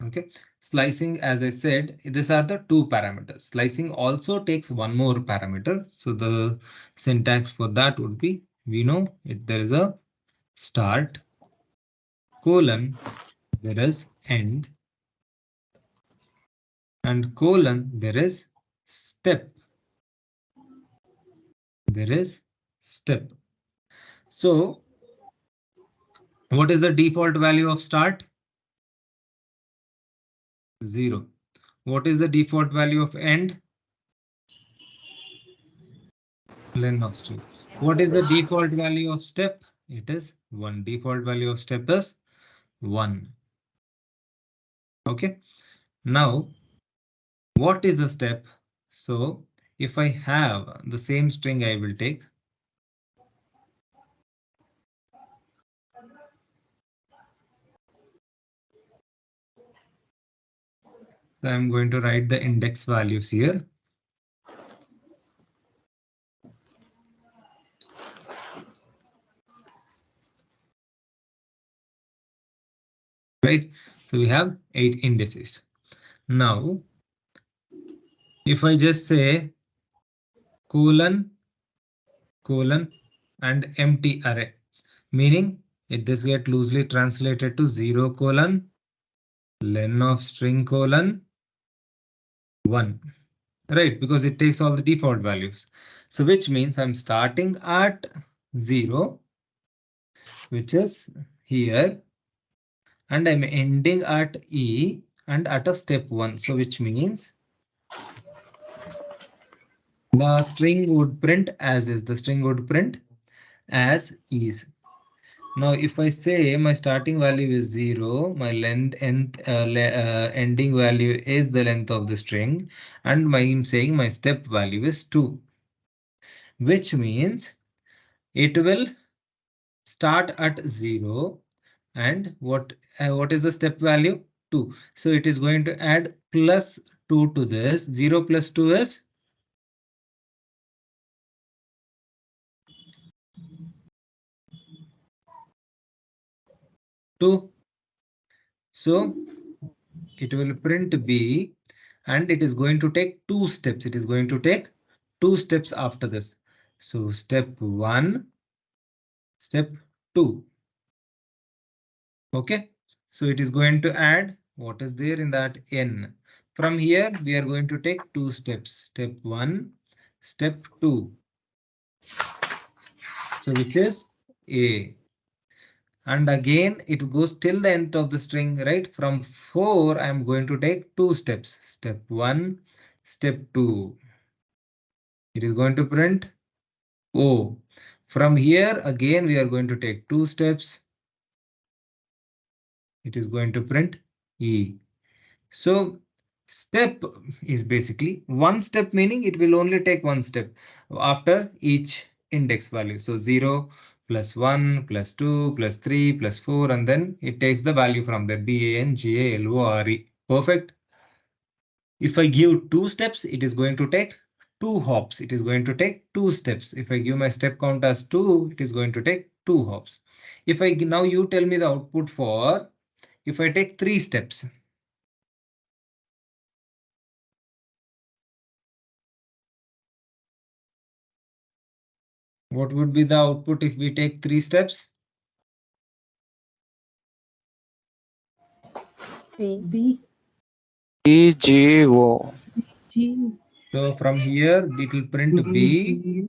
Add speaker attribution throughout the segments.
Speaker 1: Okay, slicing, as I said, these are the two parameters. Slicing also takes one more parameter. So the syntax for that would be, we know if there is a start colon, there is end, and colon, there is step. There is step. So what is the default value of start? 0. What is the default value of end? Len of string. What is the default value of step? It is 1. Default value of step is 1. Okay. Now, what is the step? So if I have the same string, I will take. So I'm going to write the index values here. Right. So we have 8 indices. Now, if I just say colon, colon, and empty array, meaning this get loosely translated to 0 colon len of string colon 1, right? Because it takes all the default values. So which means I'm starting at 0, which is here, and I'm ending at E and at a step 1. So which means the string would print as is. The string would print as is. Now, if I say my starting value is 0, my ending value is the length of the string, and I'm saying my step value is 2, which means it will start at 0. And what is the step value? 2. So it is going to add plus 2 to this. 0 plus 2 is 2. So it will print B, and it is going to take 2 steps. It is going to take 2 steps after this. So step 1, step 2. Okay. So it is going to add what is there in that n. From here, we are going to take 2 steps. Step 1, step 2. So which is A. And again, it goes till the end of the string, right? From 4, I'm going to take 2 steps. Step 1, step 2. It is going to print O. From here, again, we are going to take 2 steps. It is going to print E. So step is basically one step, meaning it will only take one step after each index value. So 0 plus 1 plus 2 plus 3 plus 4, and then it takes the value from there. BANGALORE. Perfect. If I give 2 steps, it is going to take 2 hops. It is going to take 2 steps. If I give my step count as 2, it is going to take 2 hops. If I now you tell me the output for if I take 3 steps. What would be the output if we take 3 steps?
Speaker 2: B.
Speaker 3: BGO.
Speaker 2: G.
Speaker 1: So from here, it will print B.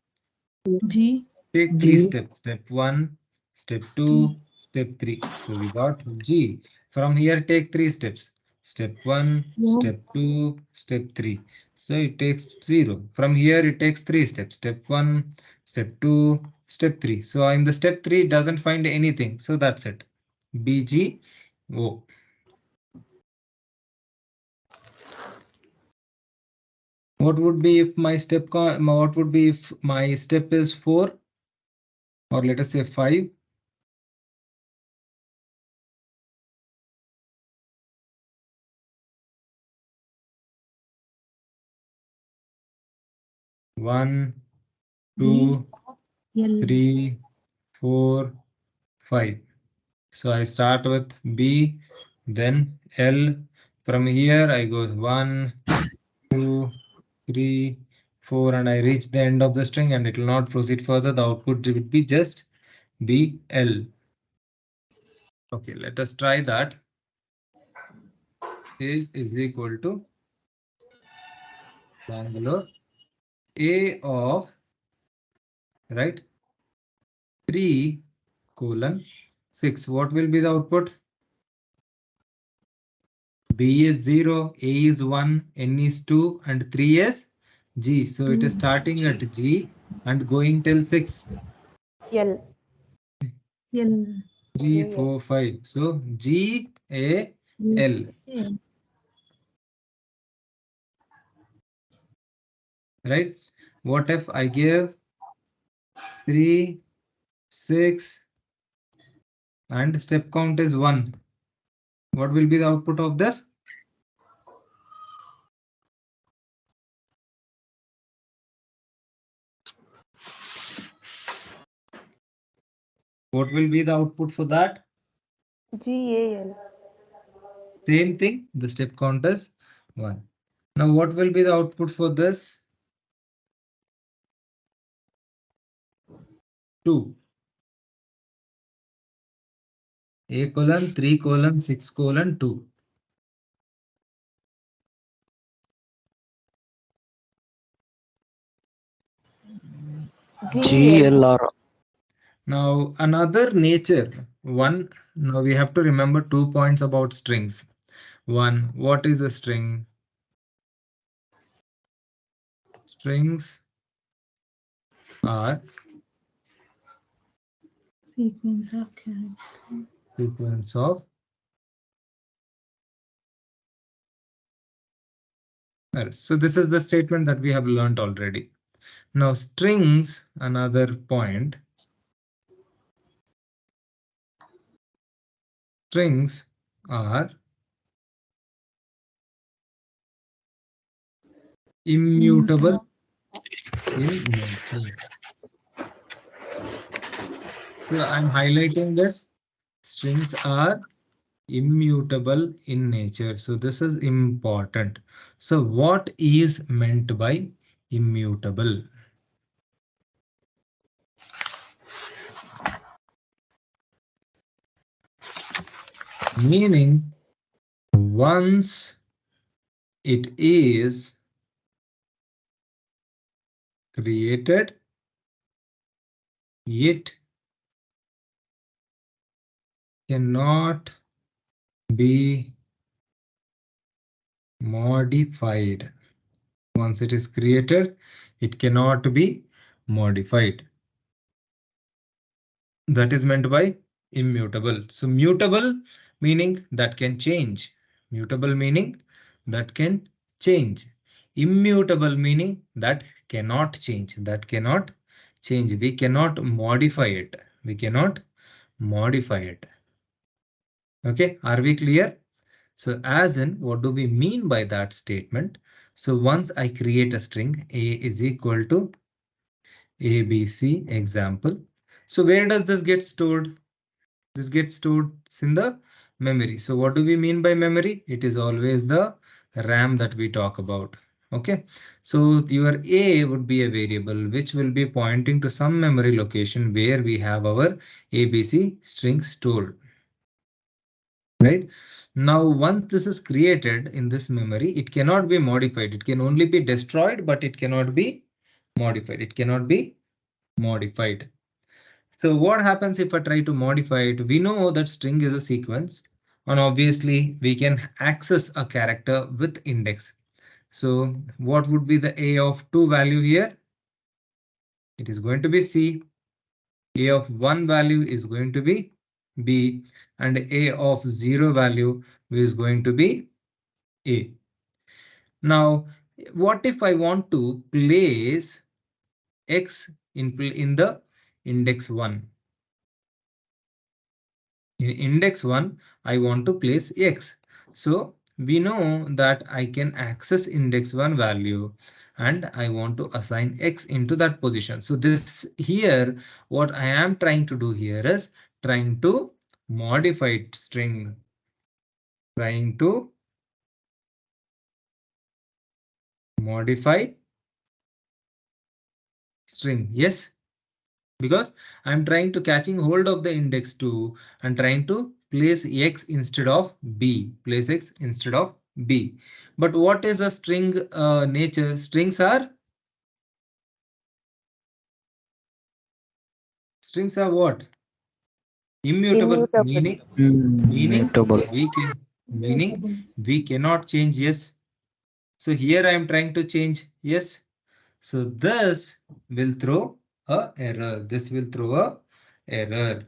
Speaker 2: G.
Speaker 1: Take 3 steps. Step 1, step 2, step 3. So we got G. From here, take 3 steps. Step 1, step 2, step 3. So it takes 0. From here, it takes 3 steps. Step 1, step 2, step 3. So in the step 3, it doesn't find anything. So that's it. BGO. What would be if my what would be if my step is 4, or let us say 5? One,
Speaker 2: B.
Speaker 1: 2,
Speaker 2: L.
Speaker 1: 3, 4, 5. So I start with B, then L, From here I go 1, 2, 3, 4, and I reach the end of the string, and it will not proceed further. The output would be just BL. Okay, let us try that. A is equal to Bangalore A of, right, 3 colon 6. What will be the output? B is 0, A is 1, N is 2, and 3 is G. So it is starting at G and going till 6.
Speaker 3: L.
Speaker 1: 3, 4, 5. So G, A, L. Right? What if I give 3, 6, and step count is 1? What will be the output of this? What will be the output for that?
Speaker 3: GAL.
Speaker 1: Same thing, the step count is 1. Now what will be the output for this? 2. A colon 3 colon 6 colon 2.
Speaker 3: GL.
Speaker 1: Now another nature one. Now we have to remember 2 points about strings. One, what is a string? Strings are
Speaker 2: Sequence of characters.
Speaker 1: sequence of letters. So this is the statement that we have learned already. Now strings, another point. Strings are immutable in nature. So I'm highlighting this. Strings are immutable in nature. So this is important. So what is meant by immutable? Meaning once it is created, it cannot be modified. Once it is created, it cannot be modified. That is meant by immutable. So mutable meaning that can change. Mutable meaning that can change. Immutable meaning that cannot change. That cannot change. We cannot modify it. We cannot modify it. Okay, are we clear? So as in, what do we mean by that statement? So once I create a string, A is equal to ABC example. So where does this get stored? This gets stored in the memory. So what do we mean by memory? It is always the RAM that we talk about. Okay, so your A would be a variable which will be pointing to some memory location where we have our ABC string stored. Right now, once this is created in this memory, it cannot be modified. It can only be destroyed, but it cannot be modified. It cannot be modified. So what happens if I try to modify it? We know that string is a sequence, and obviously we can access a character with index. So what would be the A of 2 value here? It is going to be C. A of 1 value is going to be B, and A of 0 value is going to be A. Now, what if I want to place X in the index 1? In index 1, I want to place X. So we know that I can access index 1 value and I want to assign X into that position. So this here, what I am trying to do here is trying to modify string, trying to modify string. Yes, because I'm trying to catching hold of the index 2 and trying to place x instead of b. Place x instead of b. But what is the string nature? Strings are what? Immutable.
Speaker 3: Immutable.
Speaker 1: Meaning
Speaker 3: Immutable.
Speaker 1: we cannot change. Yes. So here I am trying to change. Yes. So this will throw a error. This will throw a error.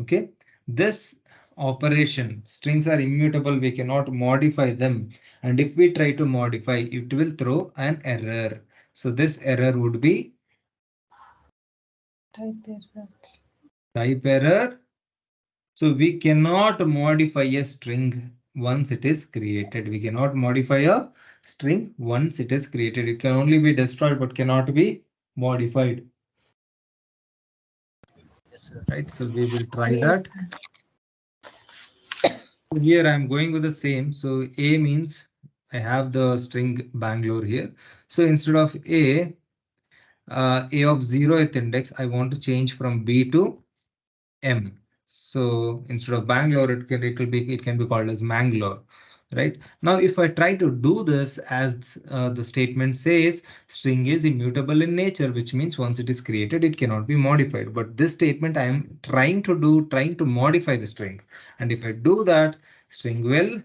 Speaker 1: Okay. This operation, strings are immutable. We cannot modify them. And if we try to modify, it will throw an error. So this error would be type error. So we cannot modify a string once it is created. We cannot modify a string once it is created. It can only be destroyed but cannot be modified.
Speaker 3: Yes, sir.
Speaker 1: Right. So we will try that. Here I'm going with the same. So A means I have the string Bangalore here. So instead of A of 0th index, I want to change from B to M. So instead of Bangalore, it can be called as Mangalore. Right now, if I try to do this as the statement says, string is immutable in nature, which means once it is created, it cannot be modified. But this statement I am trying to modify the string. And if I do that, Python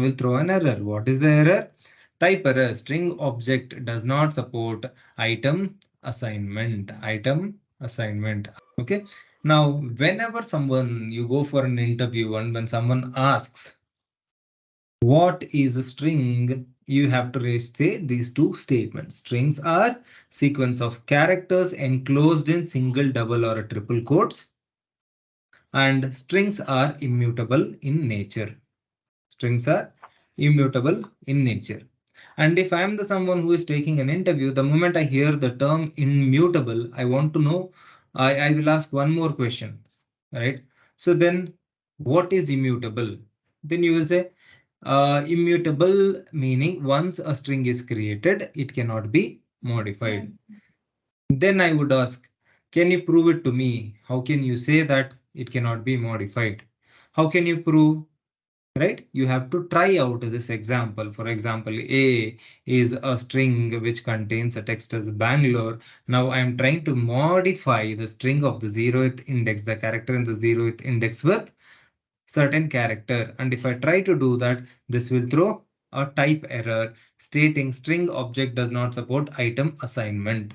Speaker 1: will throw an error. What is the error? Type error. String object does not support item assignment. Okay. Now, whenever you go for an interview and when someone asks, what is a string? You have to say these two statements. Strings are sequence of characters enclosed in single, double, or a triple quotes. And strings are immutable in nature. Strings are immutable in nature. And if I am someone who is taking an interview, the moment I hear the term immutable, I want to know, I will ask one more question, right? So then what is immutable? Then you will say immutable meaning once a string is created, it cannot be modified. Then I would ask, can you prove it to me? How can you say that it cannot be modified? How can you prove? Right? You have to try out this example. For example, A is a string which contains a text as Bangalore. Now I'm trying to modify the string of the 0th index, the character in the 0th index with certain character. And if I try to do that, this will throw a type error stating string object does not support item assignment.